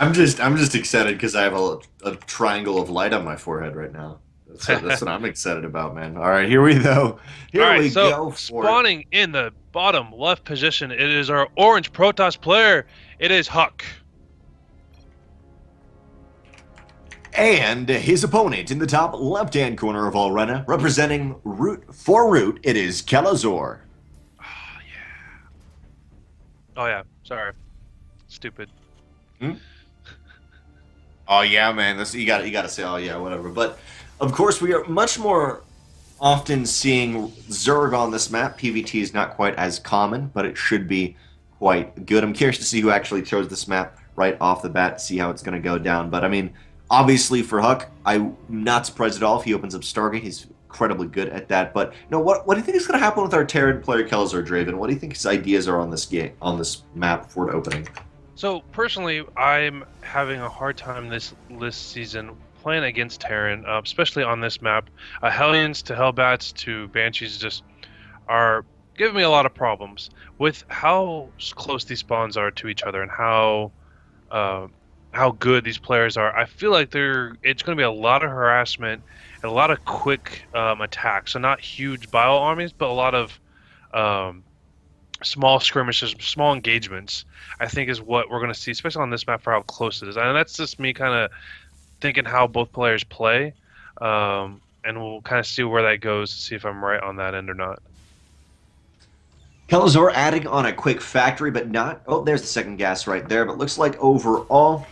I'm just excited because I have a triangle of light on my forehead right now. That's what I'm excited about, man. All right, here we go. All Here right, we so go for it. spawning in the bottom left position, it is our orange Protoss player. It is HuK. And his opponent in the top left-hand corner of Arena, representing Root, it is Kelazhur. Oh yeah. Oh yeah. Sorry. Stupid. Hmm? Oh yeah, man. This you got to say oh yeah, whatever. But of course, we are much more often seeing Zerg on this map. PvT is not quite as common, but it should be quite good. I'm curious to see who actually chose this map right off the bat, see how it's going to go down. But I mean, obviously for HuK, I'm not surprised at all if he opens up Stargate. He's incredibly good at that. But you know, what do you think is going to happen with our Terran player Kelazhur Draven? What do you think his ideas are on this game, on this map for an opening? So personally, I'm having a hard time this season playing against Terran, especially on this map. Hellions to Hellbats to Banshees just are giving me a lot of problems with how close these spawns are to each other and uh, how good these players are. I feel like it's going to be a lot of harassment and a lot of quick attacks. So not huge bio armies, but a lot of um, small skirmishes, small engagements. I think is what we're going to see, especially on this map for how close it is. And that's just me kind of thinking how both players play, and we'll kind of see where that goes to see if I'm right on that end or not. Kelazhur adding on a quick factory, but not. Oh, there's the second gas right there. But looks like overall,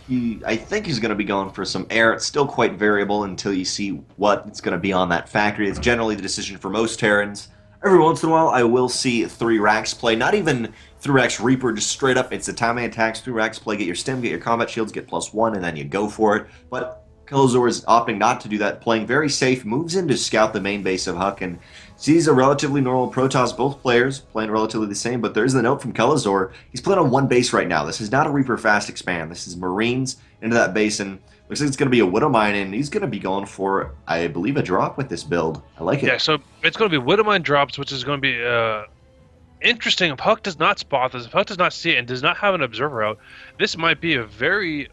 I think he's going to be going for some air. It's still quite variable until you see what it's going to be on that factory. It's generally the decision for most Terrans. Every once in a while, I will see 3 racks play. Not even 3 racks Reaper, just straight up. It's the timing attacks, 3 racks play. Get your stim, get your combat shields, get +1, and then you go for it. But Kelazhur is opting not to do that, playing very safe, moves in to scout the main base of HuK, and sees a relatively normal Protoss. Both players playing relatively the same, but there's the note from Kelazhur. He's playing on one base right now. This is not a Reaper fast expand. This is Marines into that base, and looks like it's going to be a Widow Mine, and he's going to be going for, I believe, a drop with this build. I like Yeah, it. so it's going to be Widowmine drops, which is going to be interesting. If HuK does not spot this, if HuK does not see it and does not have an observer out, this might be a very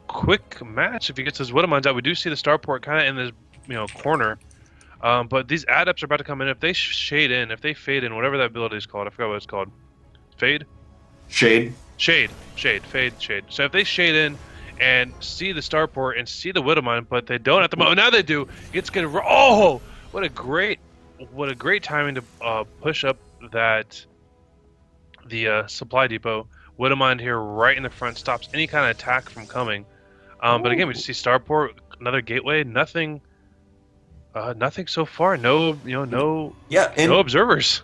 quick match if he gets his Widowmines out. We do see the starport kind of in this corner. But these adepts are about to come in. If they shade in, if they fade in, whatever that ability is called, I forgot what it's called. Fade? Shade. Shade, fade, shade. So if they shade in and see the starport and see the Widowmine, but they don't at the moment. Now they do. It's gonna. Oh, what a great timing to push up the supply depot. Widowmine here right in the front stops any kind of attack from coming. But again, we just see starport, another gateway, nothing. Nothing so far. No, Yeah, no and observers.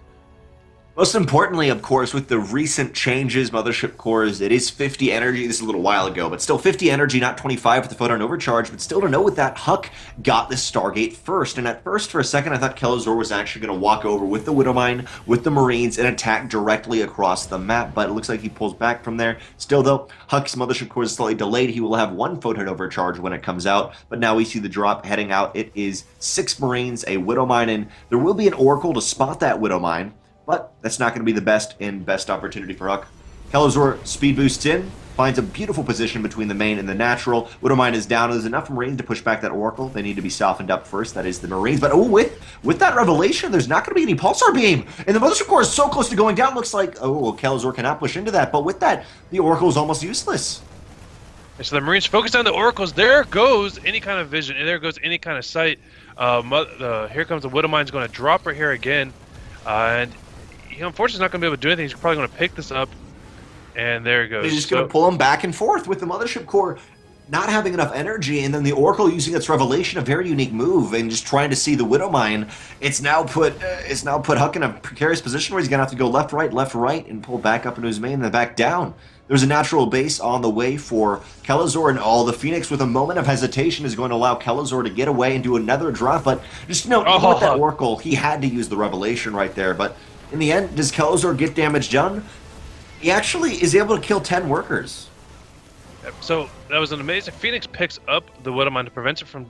most importantly, of course, with the recent changes, Mothership cores, it is 50 energy. This is a little while ago, but still 50 energy, not 25 with the photon overcharge. But still to know with that, HuK got this Stargate first. And at first, for a second, I thought Kelazhur was actually going to walk over with the Widowmine, with the Marines, and attack directly across the map. But it looks like he pulls back from there. Still, though, HuK's Mothership core is slightly delayed. He will have 1 photon overcharge when it comes out. But now we see the drop heading out. It is 6 Marines, a Widowmine, and there will be an Oracle to spot that Widowmine. But that's not going to be the best opportunity for HuK. Kelazhur speed boosts in, finds a beautiful position between the main and the natural. Widowmine is down. There's enough Marines to push back that Oracle. They need to be softened up first. That is the Marines. But with that revelation, there's not going to be any Pulsar Beam. And the Mothership core is so close to going down. Looks like, Kelazhur cannot push into that. But with that, the Oracle is almost useless. And so the Marines focus on the oracles. There goes any kind of vision. And there goes any kind of sight. Here comes the Widowmine's going to drop right here again. And he unfortunately is not going to be able to do anything. He's probably going to pick this up. And there it goes. He's just going to pull him back and forth with the Mothership core not having enough energy, and then the Oracle using its revelation, a very unique move, and just trying to see the Widowmine. It's now put HuK in a precarious position where he's going to have to go left, right, and pull back up into his main and then back down. There's a natural base on the way for Kelazhur, and all the Phoenix with a moment of hesitation is going to allow Kelazhur to get away and do another drop. But just even with that Oracle, he had to use the revelation right there. But in the end, does Kelazhur get damage done? He actually is able to kill 10 workers. So that was an amazing. Phoenix picks up the Widowmine to prevent it from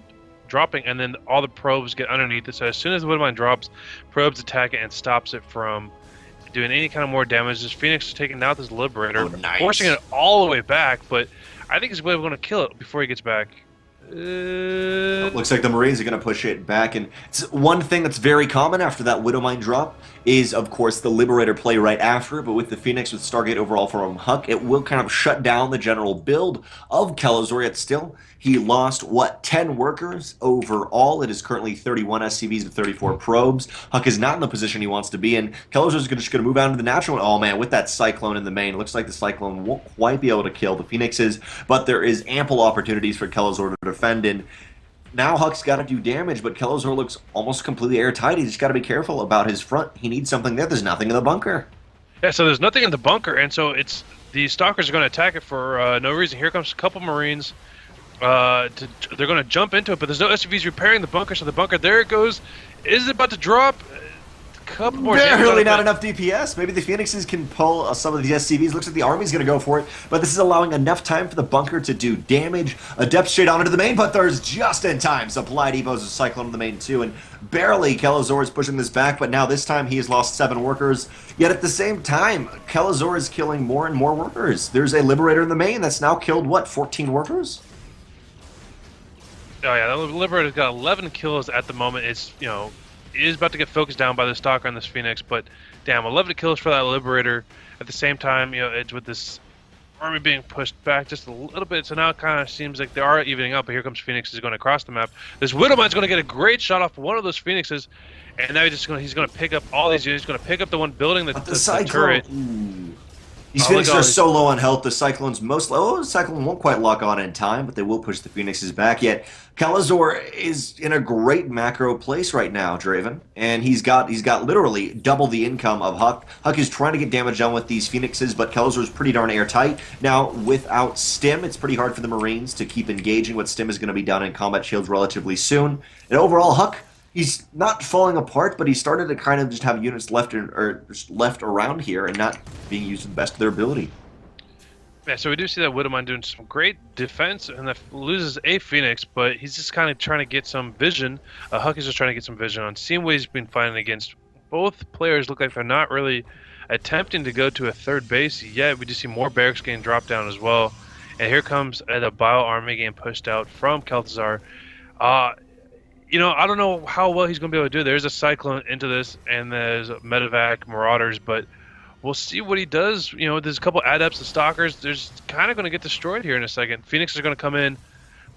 dropping, and then all the probes get underneath it. So as soon as the Widowmine drops, probes attack it and stops it from doing any kind of more damage. This Phoenix is taking out this Liberator, nice. forcing it all the way back. But I think he's going to kill it before he gets back. Looks like the Marines are going to push it back. And it's one thing that's very common after that Widowmine drop is, of course, the Liberator play right after. But with the Phoenix, with Stargate overall from HuK, it will kind of shut down the general build of Kelazhur. Yet still, he lost, what, 10 workers overall. It is currently 31 SCVs to 34 probes. HuK is not in the position he wants to be in. Kelazhur is just going to move out into the natural. Oh, man, with that Cyclone in the main, it looks like the Cyclone won't quite be able to kill the Phoenixes. But there is ample opportunities for Kelazhur to defend in. Now HuK's got to do damage, but Kelazhur looks almost completely airtight. He's just got to be careful about his front. He needs something there. There's nothing in the bunker. Yeah, so there's nothing in the bunker, and so it's the Stalkers are going to attack it for no reason. Here comes a couple Marines. They're going to jump into it, but there's no SUVs repairing the bunker, so the bunker, there it goes. Is it about to drop? Couple more Barely not enough DPS. Maybe the Phoenixes can pull some of the SCVs. Looks like the Army's going to go for it, but this is allowing enough time for the bunker to do damage. A depth straight on into the main, but there's just in time supply depots of Cyclone in the main too, and barely Kelazhur is pushing this back, but now this time he has lost 7 workers. Yet at the same time, Kelazhur is killing more and more workers. There's a Liberator in the main that's now killed, what, 14 workers? Oh yeah, the Liberator's got 11 kills at the moment. It's, it is about to get focused down by the Stalker on this Phoenix, but damn, 11 kills for that Liberator. At the same time, it's with this Army being pushed back just a little bit, so now it kind of seems like they are evening up, but here comes Phoenix is going to cross the map. This Widowmine's going to get a great shot off one of those Phoenixes, and now he's going to pick up all these units. He's going to pick up the one building the turret. These Phoenixes are so low on health. The Cyclone's most low. The Cyclone won't quite lock on in time, but they will push the Phoenixes back. Yet Kelazhur is in a great macro place right now, Draven, and he's got literally double the income of HuK. HuK is trying to get damage done with these Phoenixes, but Kelazhur is pretty darn airtight. Now, without Stim, it's pretty hard for the Marines to keep engaging. What Stim is going to be done in combat shields relatively soon. And overall, HuK, he's not falling apart, but he started to kind of just have units left around here and not being used to the best of their ability. Yeah, so we do see that Widowmine doing some great defense, and that loses a Phoenix, but he's just kind of trying to get some vision. HuK is just trying to get some vision on seeing what he's been fighting against. Both players look like they're not really attempting to go to a third base yet. We do see more barracks getting dropped down as well. And here comes a bio army getting pushed out from Kelazhur. I don't know how well he's going to be able to do. There's a Cyclone into this, and there's Medevac, Marauders, but we'll see what he does. There's a couple Adepts and Stalkers. There's kind of going to get destroyed here in a second. Phoenix are going to come in,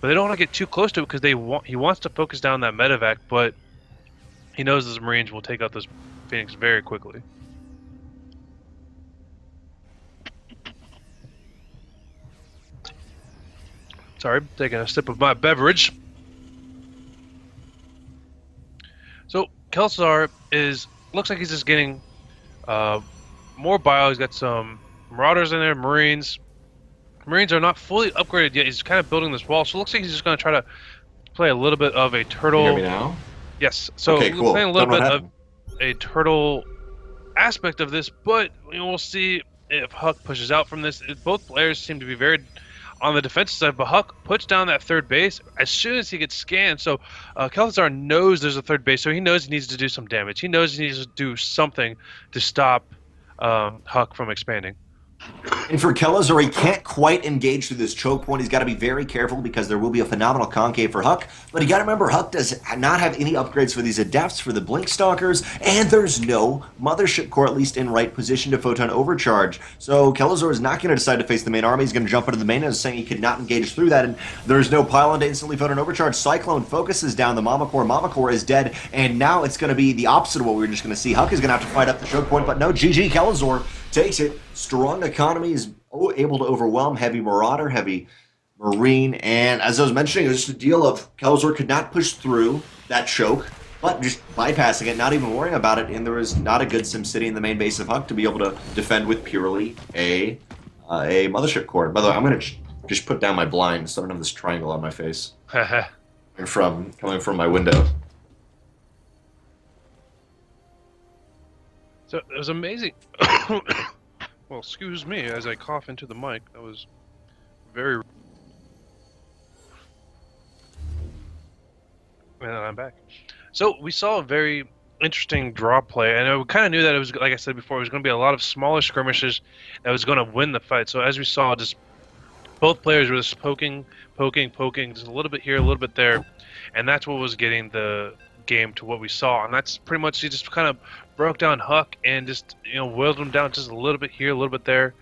but they don't want to get too close to it because he wants to focus down that Medevac, but he knows his Marines will take out this Phoenix very quickly. Sorry, taking a sip of my beverage. So Kelazhur looks like he's just getting more bio. He's got some Marauders in there, Marines. Marines are not fully upgraded yet. He's kind of building this wall, so it looks like he's just going to try to play a little bit of a turtle. Can you hear me now? Yes. So okay, cool. Playing a little bit of a turtle aspect of this, but we'll see if HuK pushes out from this. Both players seem to be very on the defensive side, but HuK puts down that third base as soon as he gets scanned. So Kelazhur knows there's a third base, so he knows he needs to do some damage. He knows he needs to do something to stop HuK from expanding. And for Kelazhur, he can't quite engage through this choke point. He's got to be very careful because there will be a phenomenal concave for HuK. But you got to remember, HuK does not have any upgrades for these Adepts, for the Blink Stalkers, and there's no Mothership Core, at least in right position, to Photon Overcharge. So Kelazhur is not going to decide to face the main army. He's going to jump into the main, as saying he could not engage through that, and there's no pylon to instantly Photon Overcharge. Cyclone focuses down the Mama Core. Mama Core is dead, and now it's going to be the opposite of what we were just going to see. HuK is going to have to fight up the choke point, but no, GG Kelazhur takes it. Strong economy is able to overwhelm heavy Marauder, heavy Marine, and as I was mentioning, it was just a deal of Kelazhur could not push through that choke, but just bypassing it, not even worrying about it, and there was not a good SimCity in the main base of HuK to be able to defend with purely a Mothership Core. By the way, I'm going to just put down my blinds so I don't have this triangle on my face coming from my window. So it was amazing. Well, excuse me as I cough into the mic. That was very... And I'm back. So we saw a very interesting draw play, and I kind of knew that it was, like I said before, it was going to be a lot of smaller skirmishes that was going to win the fight. So as we saw, just Both players were just poking, just a little bit here, a little bit there, and that's what was getting the game to what we saw. And that's pretty much he just kind of broke down HuK and just whittled him down just a little bit here, a little bit there.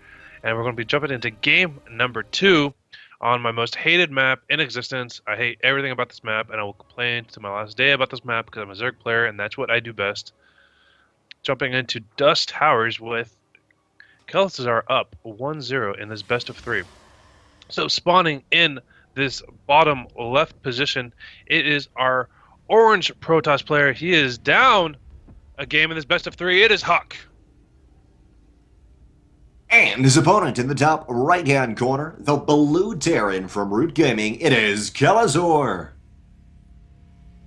And we're going to be jumping into game number 2 on my most hated map in existence. I hate everything about this map, and I will complain to my last day about this map because I'm a Zerg player, and that's what I do best. Jumping into Dust Towers with Kelazhur up 1-0 in this best of 3. So spawning in this bottom left position, it is our orange Protoss player. He is down a game in this best of 3. It is HuK. And his opponent in the top right-hand corner, the blue Terran from Root Gaming, it is Kelazhur.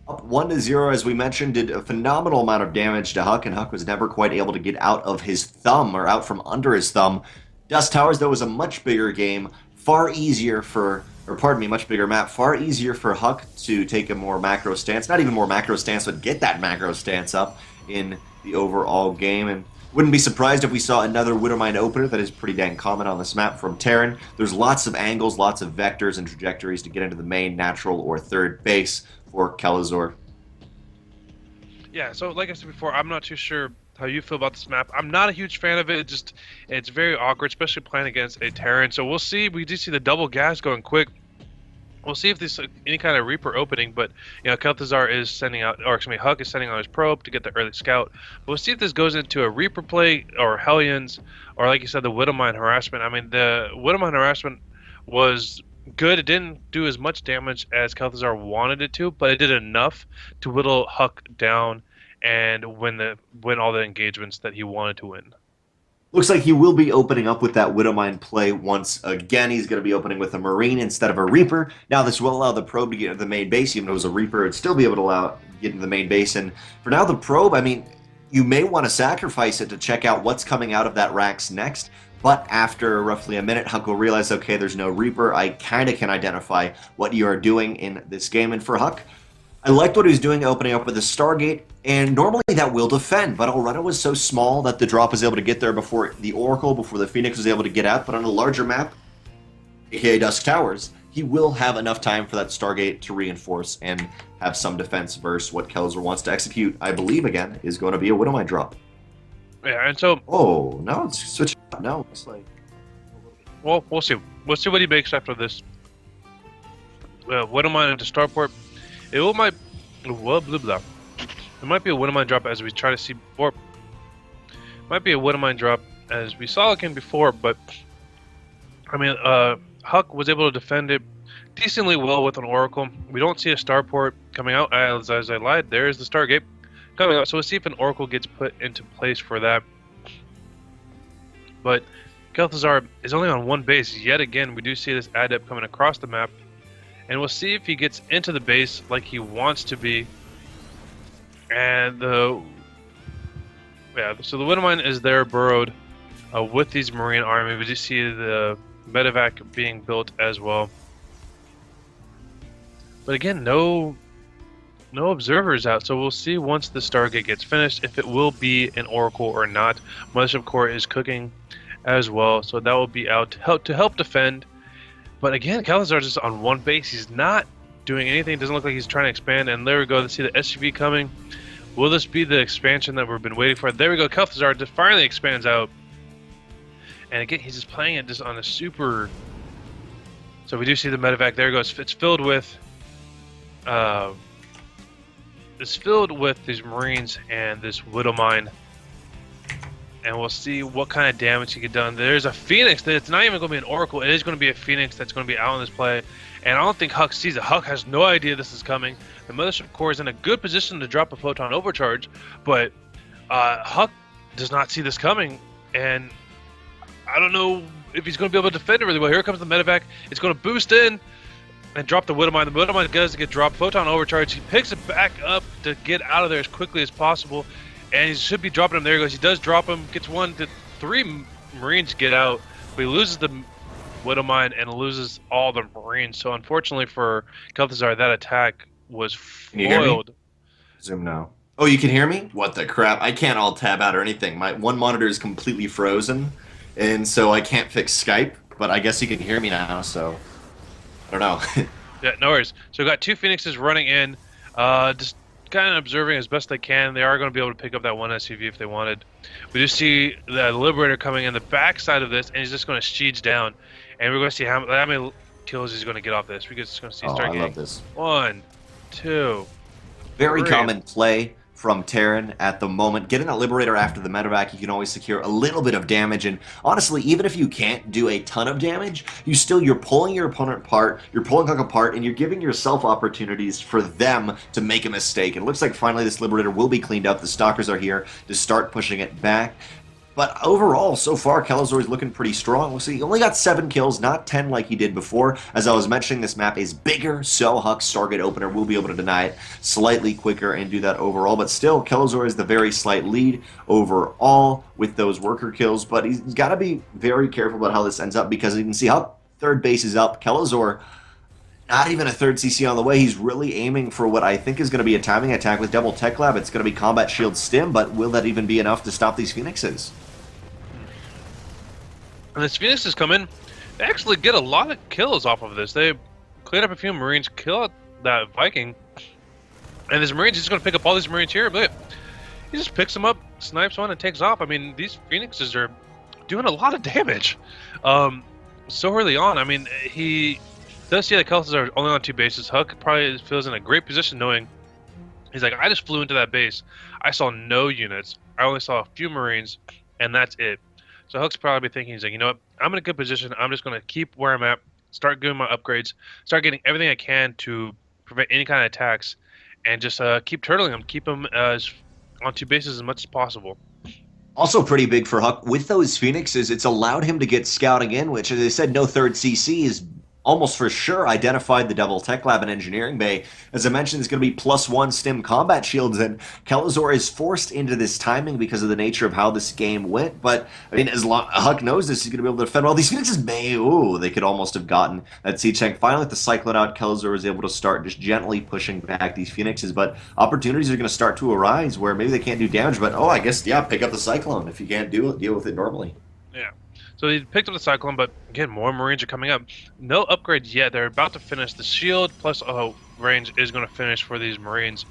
Up 1-0, as we mentioned, did a phenomenal amount of damage to HuK, and HuK was never quite able to get out of his thumb, or out from under his thumb. Dust Towers, though, was a much bigger game, far easier for, or pardon me, much bigger map, far easier for HuK to take a more macro stance, not even more macro stance, but get that macro stance up in the overall game, and wouldn't be surprised if we saw another Widowmine opener. That is pretty dang common on this map from Terran. There's lots of angles, lots of vectors and trajectories to get into the main, natural, or third base for Kelazhur. Yeah, so like I said before, I'm not too sure how you feel about this map. I'm not a huge fan of it. It's very awkward, especially playing against a Terran. So we'll see. We do see the double gas going quick. We'll see if there's any kind of Reaper opening, but Kelazhur is sending out, or excuse me, HuK is sending out his probe to get the early scout. But we'll see if this goes into a Reaper play or Hellions, or like you said, the Widowmine harassment. I mean, the Widowmine harassment was good. It didn't do as much damage as Kelazhur wanted it to, but it did enough to whittle HuK down and win all the engagements that he wanted to win. Looks like he will be opening up with that Widowmine play once again. He's going to be opening with a Marine instead of a Reaper. Now, this will allow the probe to get into the main base. Even though it was a Reaper, it'd still be able to allow get into the main base. And for now, the probe, I mean, you may want to sacrifice it to check out what's coming out of that Rax next. But after roughly a minute, HuK will realize, okay, there's no Reaper. I kind of can identify what you are doing in this game. And for HuK, I liked what he was doing opening up with the Stargate, and normally that will defend, but Alredo was so small that the drop was able to get there before the Oracle, before the Phoenix was able to get out, but on a larger map, aka Dusk Towers, he will have enough time for that Stargate to reinforce and have some defense versus what Kelazhur wants to execute, I believe, again, is going to be a Widowmine drop. Yeah, and so... Oh, no, it's switching up now. It's like... Well, we'll see. We'll see what he makes after this. Widowmine into Starport. It might be a Widowmine drop as we try to see before. Might be a Widowmine drop as we saw again before, but I mean, HuK was able to defend it decently well with an Oracle. We don't see a Starport coming out, as I lied. There is the Stargate coming out, so we'll see if an Oracle gets put into place for that. But Kelazhur is only on one base yet again. We do see this adept coming across the map. And we'll see if he gets into the base like he wants to be. And so the Widowmine is there burrowed with these Marine army. We just see the medevac being built as well. But again, no observers out. So we'll see once the Stargate gets finished if it will be an Oracle or not. Mothership Core is cooking as well, so that will be out to help defend. But again, Kelazhur is just on one base. He's not doing anything. It doesn't look like he's trying to expand. And there we go. Let's see the SUV coming. Will this be the expansion that we've been waiting for? There we go. Kelazhur just finally expands out. And again, he's just playing it just on a super... So we do see the medevac. There it goes. It's filled with... these Marines and this Widowmine. And we'll see what kind of damage he get done. There's a Phoenix. It's not even going to be an Oracle. It is going to be a Phoenix that's going to be out on this play. And I don't think HuK sees it. HuK has no idea this is coming. The Mothership Core is in a good position to drop a Photon Overcharge. But HuK does not see this coming. And I don't know if he's going to be able to defend it really well. Here comes the medevac. It's going to boost in and drop the Widowmine. The Widowmine does get dropped. Photon Overcharge. He picks it back up to get out of there as quickly as possible. And he should be dropping him. There he goes. He does drop him. Gets 1 to 3 Marines get out. But he loses the Widowmine and loses all the Marines. So unfortunately for Kelazhur, that attack was foiled. Zoom now. Oh, you can hear me? What the crap? I can't alt tab out or anything. My one monitor is completely frozen, and so I can't fix Skype. but I guess you can hear me now, so I don't know. Yeah, no worries. So we got two Phoenixes running in, just kind of observing as best they can. They are going to be able to pick up that one SUV if they wanted. We just see the Liberator coming in the back side of this, and he's just going to siege down. And we're going to see how many kills he's going to get off this. We're just going to see Oh, start I getting love this. 1, 2, Very 3. common play from Terran at the moment. Getting that Liberator after the medevac, you can always secure a little bit of damage, and honestly, even if you can't do a ton of damage, you're pulling your opponent apart, you're pulling HuK apart, and you're giving yourself opportunities for them to make a mistake. And it looks like finally this Liberator will be cleaned up. The Stalkers are here to start pushing it back. But overall, so far, Kelazhur is looking pretty strong. We'll see, he only got 7 kills, not 10 like he did before. As I was mentioning, this map is bigger, so HuK's target opener will be able to deny it slightly quicker and do that overall. But still, Kelazhur is the very slight lead overall with those worker kills. But he's got to be very careful about how this ends up, because you can see HuK, third base is up. Kelazhur, not even a third CC on the way. He's really aiming for what I think is going to be a timing attack with double tech lab. It's going to be combat shield stim, but will that even be enough to stop these Phoenixes? And this Phoenixes come in, they actually get a lot of kills off of this. They clean up a few Marines, kill that Viking, and this Marine's just going to pick up all these Marines here. But he just picks them up, snipes one, and takes off. I mean, these Phoenixes are doing a lot of damage so early on. I mean, he does see that Kelazhur are only on 2 bases. HuK probably feels in a great position knowing he's like, I just flew into that base. I saw no units. I only saw a few Marines, and that's it. So HuK's probably thinking, he's like, you know what, I'm in a good position. I'm just going to keep where I'm at, start doing my upgrades, start getting everything I can to prevent any kind of attacks, and just keep turtling them, keep them on 2 bases as much as possible. Also pretty big for HuK. With those Phoenixes, it's allowed him to get scouting in, which, as I said, no third CC is almost for sure identified the double tech lab and engineering bay. As I mentioned, it's going to be +1 stim combat shields, and Kelazhur is forced into this timing because of the nature of how this game went. But I mean, as long HuK knows this, he's going to be able to defend. Well, these Phoenixes they could almost have gotten that siege tank. Finally, with the Cyclone out, Kelazhur is able to start just gently pushing back these Phoenixes. But opportunities are going to start to arise where maybe they can't do damage, but I guess, yeah, pick up the Cyclone if you can't deal with it normally. Yeah. So he picked up the Cyclone, but again, more Marines are coming up. No upgrades yet. They're about to finish. The shield plus range is going to finish for these Marines.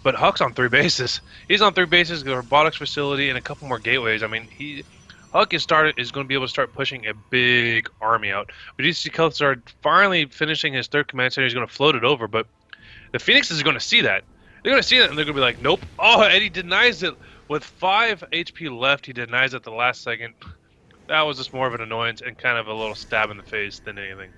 But HuK's on 3 bases. He's on 3 bases, the robotics facility, and a couple more gateways. I mean, HuK is going to be able to start pushing a big army out. We do see Kelazhur finally finishing his 3rd command center. He's going to float it over, but the Phoenixes are going to see that. They're going to see that, and they're going to be like, nope. Oh, and he denies it. With 5 HP left, he denies it at the last second. That was just more of an annoyance and kind of a little stab in the face than anything.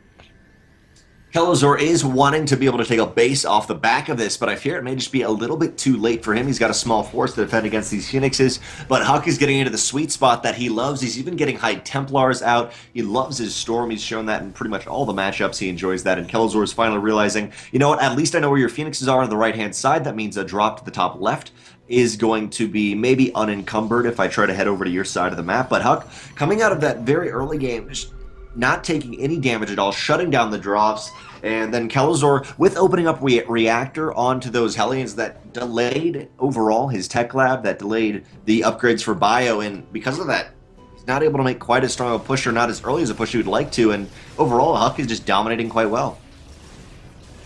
Kelazhur is wanting to be able to take a base off the back of this, but I fear it may just be a little bit too late for him. He's got a small force to defend against these Phoenixes, but HuK is getting into the sweet spot that he loves. He's even getting High Templars out. He loves his Storm. He's shown that in pretty much all the matchups. He enjoys that, and Kelazhur is finally realizing, you know what, at least I know where your Phoenixes are on the right-hand side. That means a drop to the top left is going to be maybe unencumbered if I try to head over to your side of the map. But HuK, coming out of that very early game, just not taking any damage at all, shutting down the drops, and then Kelazhur, with opening up Reactor onto those Hellions, that delayed overall his tech lab, that delayed the upgrades for Bio, and because of that, he's not able to make quite as strong a push, or not as early as a push he would like to, and overall, HuK is just dominating quite well.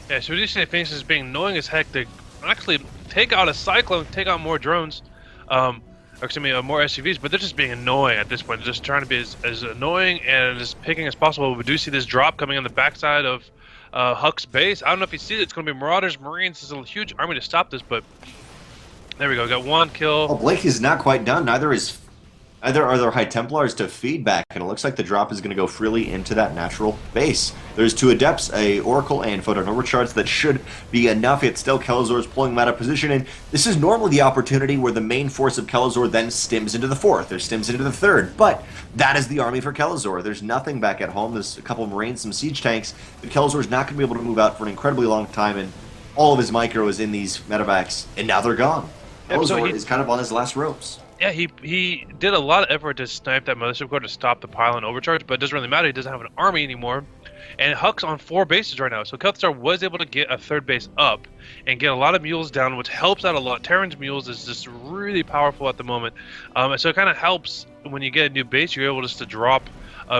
Yeah, so we do see the Phoenixes being annoying as heck to actually take out a Cyclone, take out more drones, or excuse me, more SUVs, but they're just being annoying at this point. They're just trying to be as annoying and as picking as possible. We do see this drop coming on the backside of HuK's base. I don't know if you see it. It's going to be Marauders, Marines. There's a huge army to stop this, but there we go. Got 1 kill. Oh, Blake is not quite done. Neither are there High Templars to feedback, and it looks like the drop is going to go freely into that natural base. There's 2 Adepts, a Oracle, and Photon Overcharge. That should be enough. Yet still, Kelazhur is pulling them out of position, and this is normally the opportunity where the main force of Kelazhur then stims into the 4th, or stims into the 3rd, but that is the army for Kelazhur. There's nothing back at home. There's a couple of Marines, some siege tanks, but Kelazhur is not going to be able to move out for an incredibly long time, and all of his micro is in these medevacs, and now they're gone. Kelazhur is kind of on his last ropes. Yeah, he did a lot of effort to snipe that mothership core to stop the pylon overcharge, but it doesn't really matter. He doesn't have an army anymore. And HuK's on 4 bases right now. So Kelazhur was able to get a 3rd base up and get a lot of mules down, which helps out a lot. Terran's mules is just really powerful at the moment. So it kind of helps when you get a new base. You're able just to drop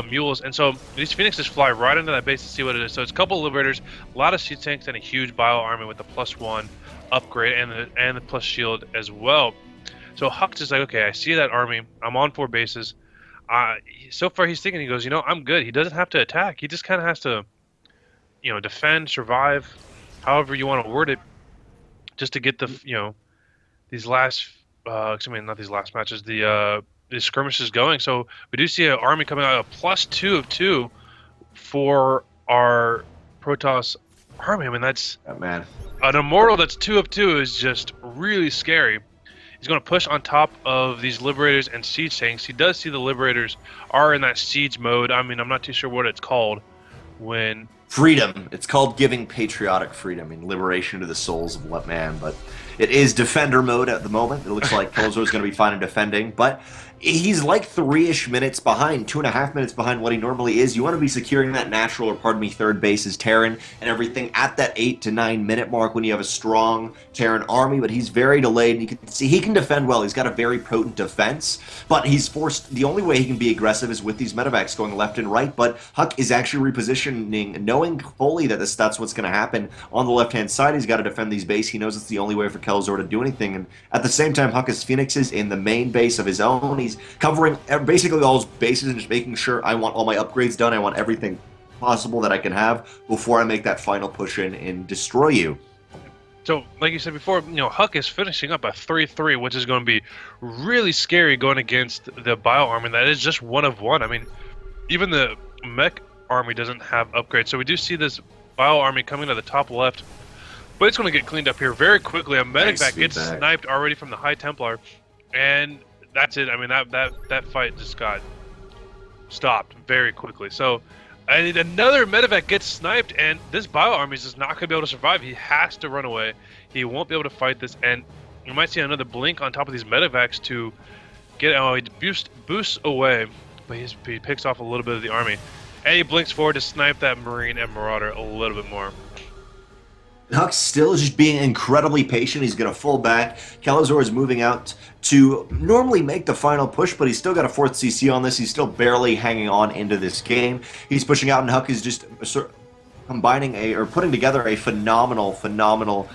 mules, and so these phoenixes fly right into that base to see what it is. So it's a couple of liberators, a lot of siege tanks, and a huge bio army with the +1 upgrade and the plus shield as well. So HuK's just like, okay, I see that army. I'm on 4 bases. So far he's thinking, he goes, I'm good. He doesn't have to attack. He just kind of has to, defend, survive, however you want to word it, just to get the, these last, not these last matches, the skirmishes going. So we do see an army coming out, a +2 of 2 for our Protoss army. I mean, that's man. An immortal that's 2 of 2 is just really scary. He's going to push on top of these liberators and siege tanks. He does see the liberators are in that siege mode. I mean, I'm not too sure what it's called when... Freedom. It's called giving patriotic freedom and liberation to the souls of what man, but it is defender mode at the moment. It looks like Kelazhur is going to be fine in defending, but he's like 3-ish minutes behind, 2.5 minutes behind what he normally is. You want to be securing that natural, or pardon me, third base is Terran and everything at that 8 to 9 minute mark when you have a strong Terran army, but he's very delayed, and you can see he can defend well. He's got a very potent defense, but he's forced, the only way he can be aggressive is with these medevacs going left and right, but HuK is actually repositioning, knowing fully that that's what's going to happen on the left-hand side. He's got to defend these bases. He knows it's the only way for Kelazhur to do anything, and at the same time, HuK has Phoenixes in the main base of his own. He's covering basically all his bases and just making sure I want all my upgrades done. I want everything possible that I can have before I make that final push in and destroy you. So, like you said before, HuK is finishing up a 3-3, which is going to be really scary going against the bio army that is just 1 of 1. I mean, even the mech army doesn't have upgrades. So we do see this bio army coming to the top left, but it's going to get cleaned up here very quickly. A medevac gets sniped already from the High Templar, and that's it. I mean, that fight just got stopped very quickly. So another medevac gets sniped, and this bio army is just not going to be able to survive. He has to run away. He won't be able to fight this, and you might see another blink on top of these medevacs to get. Oh, he boosts away, but he picks off a little bit of the army, and he blinks forward to snipe that Marine and Marauder a little bit more. HuK still is just being incredibly patient. He's going to full back. Kelazhur is moving out to normally make the final push, but he's still got a 4th CC on this. He's still barely hanging on into this game. He's pushing out, and HuK is just combining or putting together a phenomenal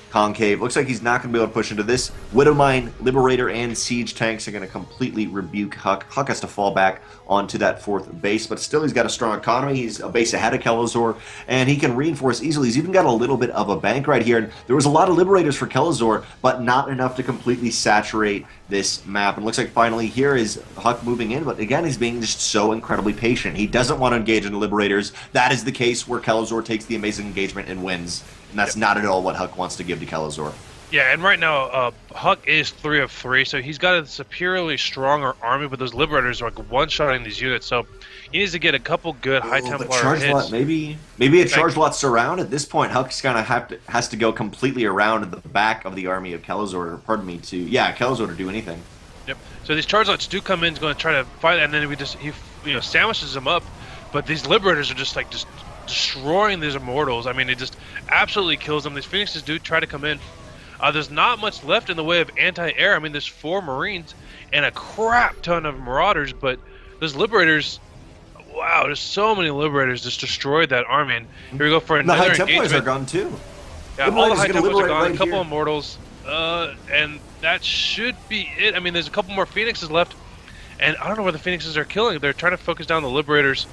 concave. Looks like he's not going to be able to push into this. Widowmine, Liberator, and Siege tanks are going to completely rebuke HuK. HuK has to fall back onto that 4th base, but still he's got a strong economy. He's a base ahead of Kelazhur, and he can reinforce easily. He's even got a little bit of a bank right here, and there was a lot of Liberators for Kelazhur, but not enough to completely saturate this map. And it looks like finally here is HuK moving in, but again, he's being just so incredibly patient. He doesn't want to engage in the Liberators. That is the case where Kelazhur takes the amazing engagement and wins. And that's not at all what HuK wants to give to Kelazhur. Yeah, and right now, HuK is 3 of 3, so he's got a superiorly stronger army, but those Liberators are like one-shotting these units, so he needs to get a couple good High Templar hits. Lot, maybe a charge lot surround. At this point, HuK kind of has to go completely around the back of the army of Kelazhur, Kelazhur to do anything. Yep. So these charge lots do come in, he's going to try to fight, and then he sandwiches them up, but these Liberators are just destroying these immortals. I mean, it just absolutely kills them. These Phoenixes do try to come in. There's not much left in the way of anti-air. I mean, there's 4 Marines and a crap ton of Marauders, but those Liberators, wow, there's so many Liberators just destroyed that army. And here we go for another engagement. The High Templars are gone too. Yeah, all the High Templars are gone, a couple Immortals, and that should be it. I mean, there's a couple more Phoenixes left, and I don't know where the Phoenixes are killing. They're trying to focus down the Liberators,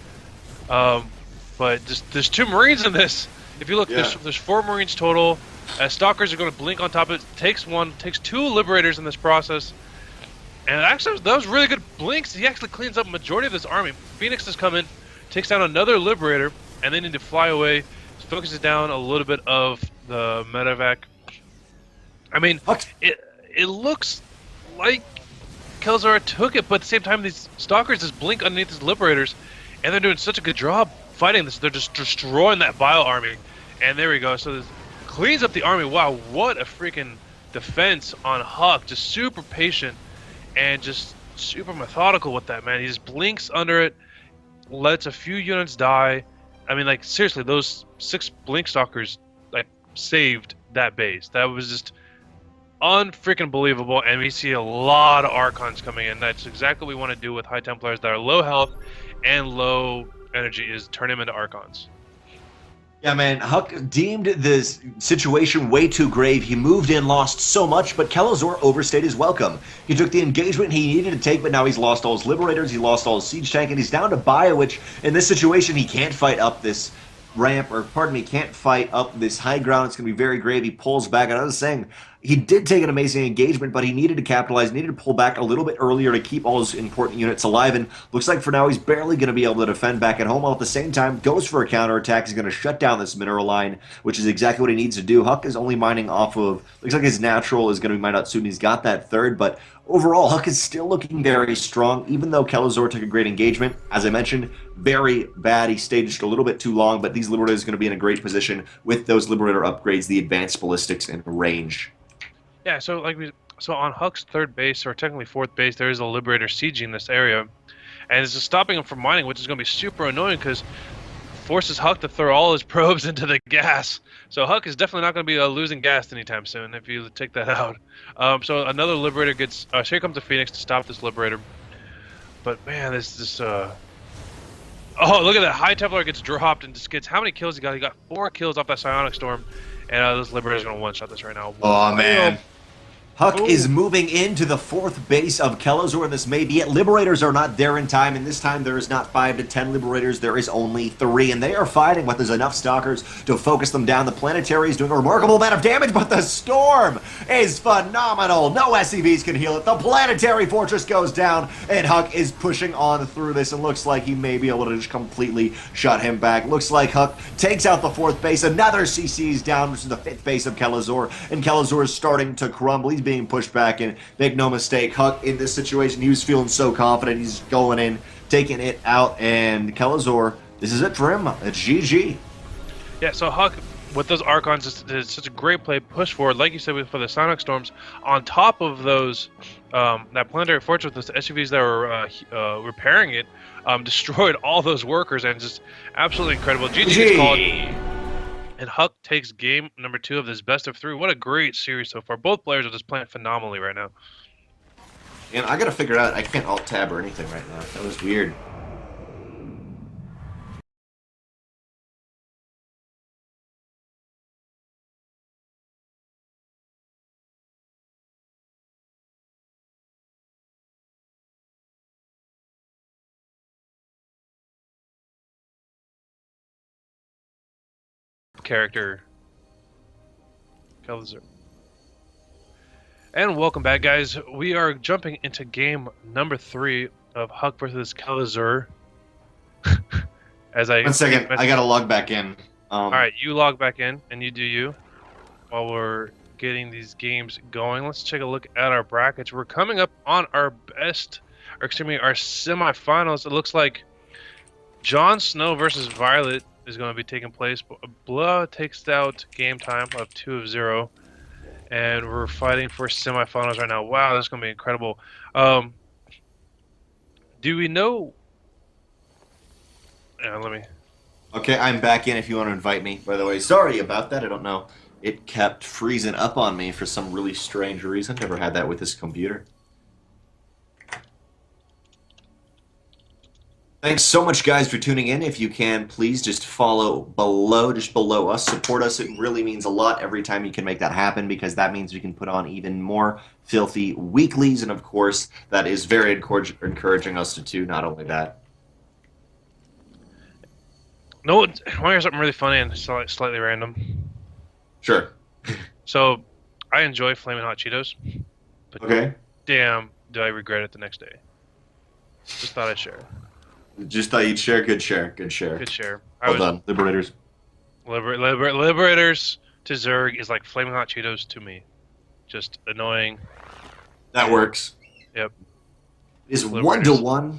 but there's 2 Marines in this. If you look, there's 4 Marines total. Stalkers are going to blink on top of it. Takes 2 Liberators in this process. And actually, that was really good blinks. He actually cleans up a majority of this army. Phoenixes come in, takes down another Liberator, and they need to fly away. Focuses down a little bit of the medevac. I mean, it looks like Kelazhur took it, but at the same time, these Stalkers just blink underneath these Liberators, and they're doing such a good job fighting this. They're just destroying that Bile army. And there we go. So this cleans up the army. Wow, what a freaking defense on HuK. Just super patient and just super methodical with that, man. He just blinks under it, lets a few units die. I mean, like, seriously, those 6 blink stalkers, like, saved that base. That was just unfreaking believable, and we see a lot of Archons coming in. That's exactly what we want to do with High Templars that are low health and low energy is turn him into Archons. Yeah, man, HuK deemed this situation way too grave. He moved in, lost so much, but Kelazhur overstayed his welcome. He took the engagement he needed to take, but now he's lost all his Liberators, he lost all his Siege Tank, and he's down to Bio, which in this situation he can't fight up this ramp, or pardon me, can't fight up this high ground. It's going to be very grave. He pulls back. And I was saying, he did take an amazing engagement, but he needed to capitalize, needed to pull back a little bit earlier to keep all his important units alive. And looks like for now he's barely going to be able to defend back at home, while at the same time goes for a counterattack. He's going to shut down this mineral line, which is exactly what he needs to do. HuK is only mining off of, looks like his natural is going to be mined out soon. He's got that third, but overall, HuK is still looking very strong, even though Kelazhur took a great engagement. As I mentioned, very bad. He stayed just a little bit too long, but these Liberators are going to be in a great position with those Liberator upgrades, the advanced ballistics, and range. Yeah, so on HuK's third base, or technically fourth base, there is a Liberator sieging this area, and it's just stopping him from mining, which is going to be super annoying because forces HuK to throw all his probes into the gas. So HuK is definitely not going to be losing gas anytime soon if you take that out. So another Liberator gets. So here comes the Phoenix to stop this Liberator. But man, this. Oh, look at that! High Templar gets dropped and just gets how many kills he got? He got 4 kills off that Psionic Storm, and this Liberator's going to one-shot this right now. Oh man. HuK is moving into the fourth base of Kelazhur, and this may be it. Liberators are not there in time, and this time there is not 5 to 10 Liberators, there is only 3, and they are fighting, but there's enough Stalkers to focus them down. The Planetary is doing a remarkable amount of damage, but the Storm is phenomenal. No SCVs can heal it. The Planetary Fortress goes down, and HuK is pushing on through this, and looks like he may be able to just completely shut him back. Looks like HuK takes out the fourth base. Another CC's down, which is the fifth base of Kelazhur, and Kelazhur is starting to crumble. He's being pushed back, and make no mistake, HuK in this situation, he was feeling so confident. He's going in, taking it out, and Kelazhur, this is it for him. It's GG. Yeah, so HuK with those Archons is such a great play, push forward, like you said, for the Sonic Storms. On top of those, that Planetary Fortress with those SUVs that were repairing it, destroyed all those workers, and just absolutely incredible. GG is called. And HuK takes game number 2 of this best of 3. What a great series so far. Both players are just playing phenomenally right now. And I gotta figure out, I can't alt-tab or anything right now. That was weird. Character Kelazhur. And welcome back, guys. We are jumping into game number 3 of HuK versus Kelazhur. One second, I gotta log back in. Alright, you log back in and you do you while we're getting these games going. Let's take a look at our brackets. We're coming up on our best, or excuse me, our semifinals. It looks like Jon Snow versus Violet is going to be taking place. Blah takes out game time of 2-0, and we're fighting for semifinals right now. Wow, that's going to be incredible. Do we know? Yeah, let me. Okay, I'm back in if you want to invite me, by the way. Sorry about that, I don't know. It kept freezing up on me for some really strange reason. Never had that with this computer. Thanks so much, guys, for tuning in. If you can, please just follow below, just below us. Support us. It really means a lot every time you can make that happen, because that means we can put on even more filthy weeklies. And, of course, that is very encouraging us to do not only that. No, I want to hear something really funny and slightly random. Sure. So, I enjoy Flamin' Hot Cheetos. But okay. Damn, do I regret it the next day. Just thought I'd share. Just thought you'd share. Good share. Good share. Good share. Well done, Liberators. Liberators to Zerg is like Flaming Hot Cheetos to me. Just annoying. That works. Yep. It's 1-1,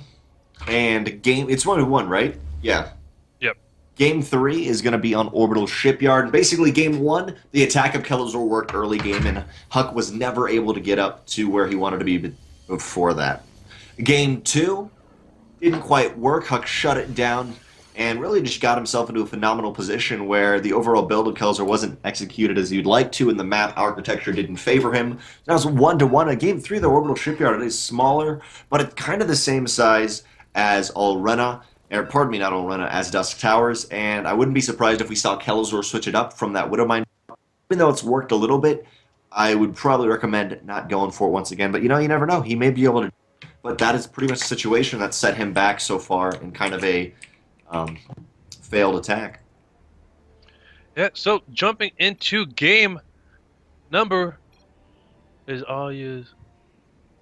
and game. It's 1-1, right? Yeah. Yep. Game 3 is going to be on Orbital Shipyard. Basically, game 1, the attack of Kelazhur worked early game, and HuK was never able to get up to where he wanted to be before that. Game 2 didn't quite work. HuK shut it down and really just got himself into a phenomenal position where the overall build of Kelazhur wasn't executed as you'd like to, and the map architecture didn't favor him. Now it's 1-1. Game 3, the Orbital Shipyard, it is smaller, but it's kind of the same size as Alrena, or pardon me, not Alrena, as Dusk Towers, and I wouldn't be surprised if we saw Kelazhur switch it up from that Widowmine. Even though it's worked a little bit, I would probably recommend not going for it once again. But you never know. He may be able to. But that is pretty much the situation that set him back so far in kind of a um, failed attack. Yeah, so jumping into game number is all used.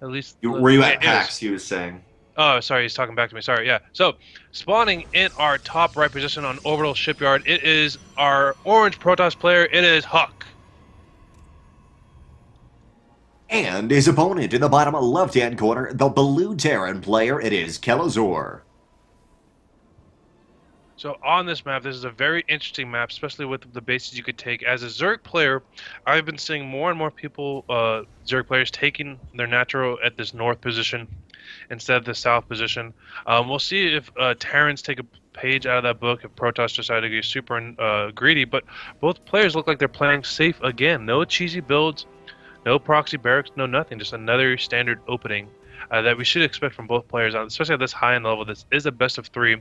At least Were you at it is. PAX, he was saying. Oh, sorry, he's talking back to me. Sorry, yeah. So, spawning in our top right position on Orbital Shipyard, it is our orange Protoss player. It is HuK. And his opponent in the bottom left-hand corner, the blue Terran player, it is Kelazhur. So on this map, this is a very interesting map, especially with the bases you could take. As a Zerg player, I've been seeing more and more people, Zerg players, taking their natural at this north position instead of the south position. We'll see if Terrans take a page out of that book, if Protoss decide to get super greedy, but both players look like they're playing safe again. No cheesy builds, no proxy barracks, no nothing, just another standard opening. That we should expect from both players, especially at this high-end level. This is a best-of-3,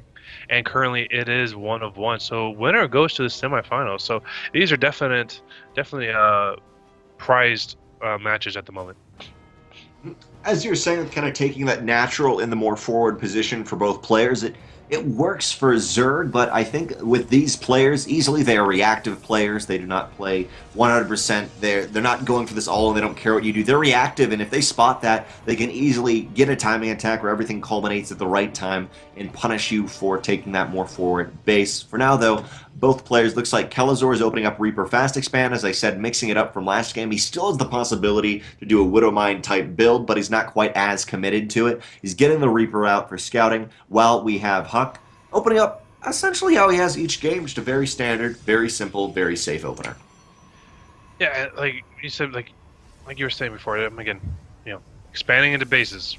and currently it is 1 of 1. So winner goes to the semifinals. So these are definitely prized matches at the moment. As you're saying, kind of taking that natural in the more forward position for both players, it works for Zerg, but I think with these players, easily they are reactive players. They do not play 100%. They're not going for this all, and they don't care what you do. They're reactive, and if they spot that, they can easily get a timing attack where everything culminates at the right time and punish you for taking that more forward base. For now, though, both players, looks like Kelazhur is opening up Reaper Fast Expand, as I said, mixing it up from last game. He still has the possibility to do a Widowmine type build, but he's not quite as committed to it. He's getting the Reaper out for scouting, while we have HuK opening up essentially how he has each game, just a very standard, very simple, very safe opener. Yeah, like you said, like you were saying before, again, expanding into bases,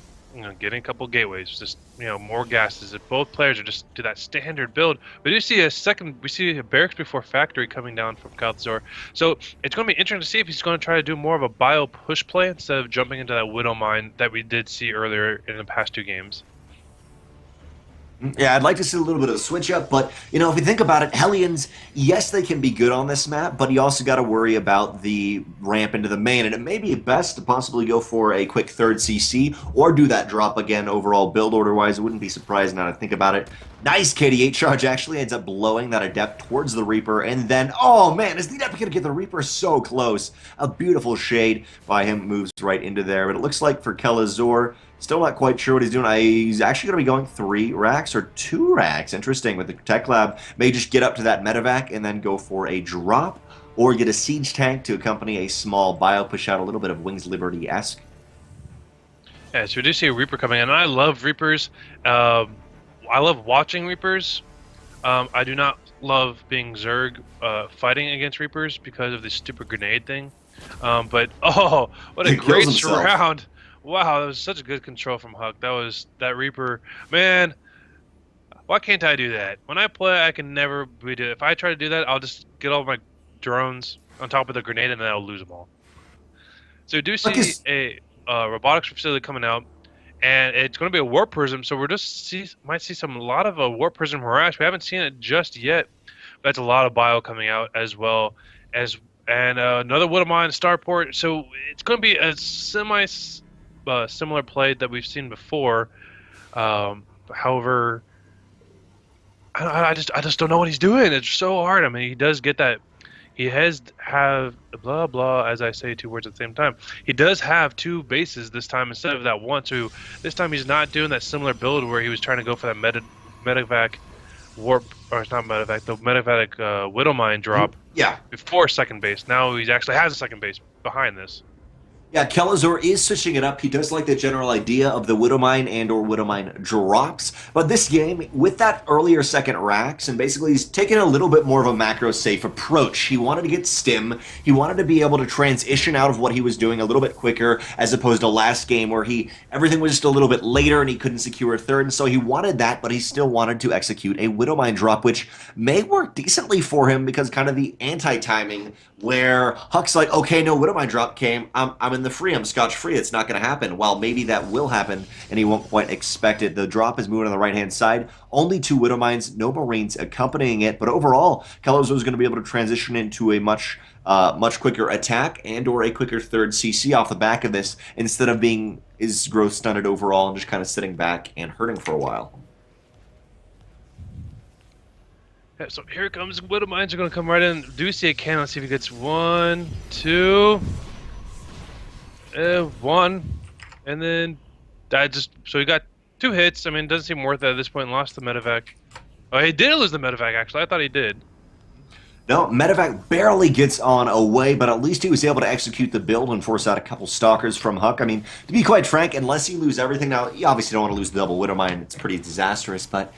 getting a couple gateways, just more gases. If both players are just do that standard build, we see a barracks before factory coming down from Kelazhur. So it's going to be interesting to see if he's going to try to do more of a bio push play instead of jumping into that Widow mine that we did see earlier in the past 2 games. Yeah, I'd like to see a little bit of a switch up, but if you think about it, Hellions, yes, they can be good on this map, but you also got to worry about the ramp into the main, and it may be best to possibly go for a quick third CC or do that drop again overall build order wise. It wouldn't be surprised now to think about it. Nice KD8 charge actually ends up blowing that Adept towards the Reaper, and then, oh man, is the Adept going to get the Reaper so close? A beautiful shade by him moves right into there, but it looks like for Kelazhur, still not quite sure what he's doing. He's actually going to be going 3 racks or 2 racks. Interesting, with the Tech Lab. May just get up to that medevac and then go for a drop, or get a siege tank to accompany a small bio push out, a little bit of Wings Liberty-esque. Yeah, so we do see a Reaper coming in. I love Reapers. I love watching Reapers. I do not love being Zerg fighting against Reapers because of this stupid grenade thing. But, oh, what a great surround. Wow, that was such a good control from HuK. That Reaper. Man, why can't I do that? When I play, I can never do it. If I try to do that, I'll just get all my drones on top of the grenade and then I'll lose them all. So we do see a robotics facility coming out, and it's going to be a warp prism. So we're might see a lot of a warp prism harass. We haven't seen it just yet, but that's a lot of bio coming out as well as another Widowmine starport. So it's going to be a similar play that we've seen before. However, I just don't know what he's doing. It's so hard. I mean, he does get that. He have blah blah, as I say 2 words at the same time. He does have 2 bases this time instead of that 1. So this time he's not doing that similar build where he was trying to go for that medevac warp, or it's not medevac, the medevac Widowmine drop. Yeah. Before second base. Now he actually has a second base behind this. Yeah, Kelazhur is switching it up. He does like the general idea of the Widowmine and or Widowmine drops. But this game, with that earlier second racks, and basically he's taking a little bit more of a macro-safe approach. He wanted to get stim. He wanted to be able to transition out of what he was doing a little bit quicker, as opposed to last game where everything was just a little bit later and he couldn't secure a third. And so he wanted that, but he still wanted to execute a Widowmine drop, which may work decently for him because kind of the anti-timing where HuK's like, okay, no, what if my drop came? I'm in the free. I'm scotch-free. It's not going to happen. Well, maybe that will happen, and he won't quite expect it. The drop is moving on the right-hand side. Only 2 Widow Mines, no Marines accompanying it. But overall, Kelazhur is going to be able to transition into a much quicker attack and or a quicker third CC off the back of this, instead of being is growth stunted overall and just kind of sitting back and hurting for a while. Yeah, so here comes Widow Mines are going to come right in. Do see a cannon. Let's see if he gets 1, 2, 1, and then that just so he got 2 hits. I mean, it doesn't seem worth it at this point. Lost the medevac. Oh, he did lose the medevac. Actually, I thought he did. No, Medevac barely gets on away, but at least he was able to execute the build and force out a couple stalkers from HuK. I mean, to be quite frank, unless you lose everything, now, you obviously don't want to lose the double Widow Mine, it's pretty disastrous, but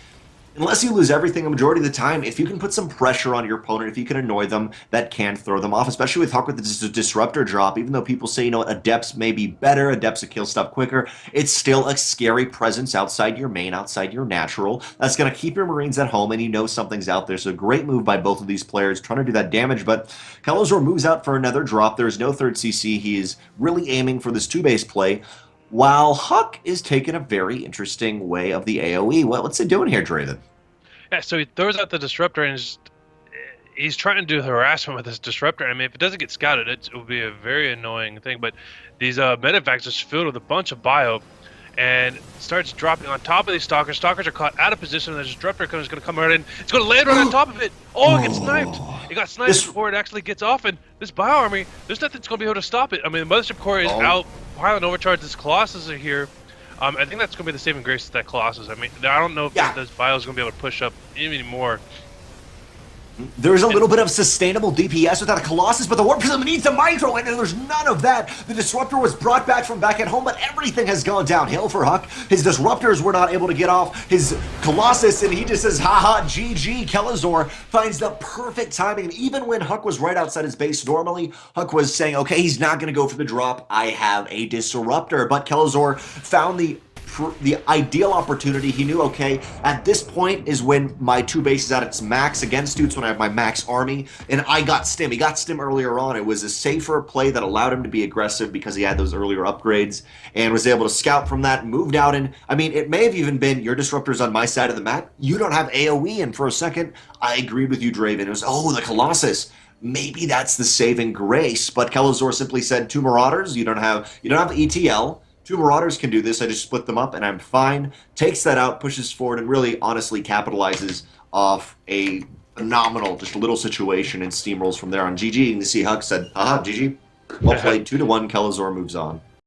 unless you lose everything a majority of the time, if you can put some pressure on your opponent, if you can annoy them, that can throw them off, especially with HuK with the Disruptor drop. Even though people say, you know what, Adepts may be better, Adepts will kill stuff quicker, it's still a scary presence outside your main, outside your natural. That's going to keep your Marines at home, and you know something's out there. So great move by both of these players, trying to do that damage, but Kelazhur moves out for another drop. There's no third CC. He is really aiming for this 2-base play, while HuK is taking a very interesting way of the AoE. What's it doing here, Draven? Yeah, so he throws out the disruptor and he's trying to do harassment with this disruptor. I mean, if it doesn't get scouted, it will be a very annoying thing. But these medevacs are filled with a bunch of bio, and starts dropping on top of these stalkers. Stalkers are caught out of position, and the disruptor is going to come right in. It's going to land right on top of it. Oh, it gets sniped. It got sniped before it actually gets off, and this bio army, there's nothing that's going to be able to stop it. I mean, the mothership core is out. Pilot overcharge. This Colossus are here. I think that's going to be the saving grace of that Colossus. I mean, I don't know if this bio is going to be able to push up any more. There's a little bit of sustainable DPS without a Colossus, but the Warp Prism needs a Micro, and there's none of that. The Disruptor was brought back from back at home, but everything has gone downhill for HuK. His Disruptors were not able to get off his Colossus, and he just says, haha, GG. Kelazhur finds the perfect timing, and even when HuK was right outside his base normally, HuK was saying, okay, he's not going to go for the drop. I have a Disruptor, but Kelazhur found the ideal opportunity. He knew, okay, at this point is when my 2 bases at its max against dudes, when I have my max army, and I got Stim. He got Stim earlier on. It was a safer play that allowed him to be aggressive because he had those earlier upgrades and was able to scout from that, moved out, and I mean, it may have even been your Disruptor's on my side of the map. You don't have AoE, and for a second, I agreed with you, Draven. It was, oh, the Colossus. Maybe that's the saving grace, but Kelazhur simply said, 2 Marauders, you don't have ETL. 2 Marauders can do this. I just split them up, and I'm fine. Takes that out, pushes forward, and really, honestly, capitalizes off a phenomenal, just little situation and steamrolls from there on. GG, and you see HuK said, haha, GG. Well played, 2-1, Kelazhur moves on.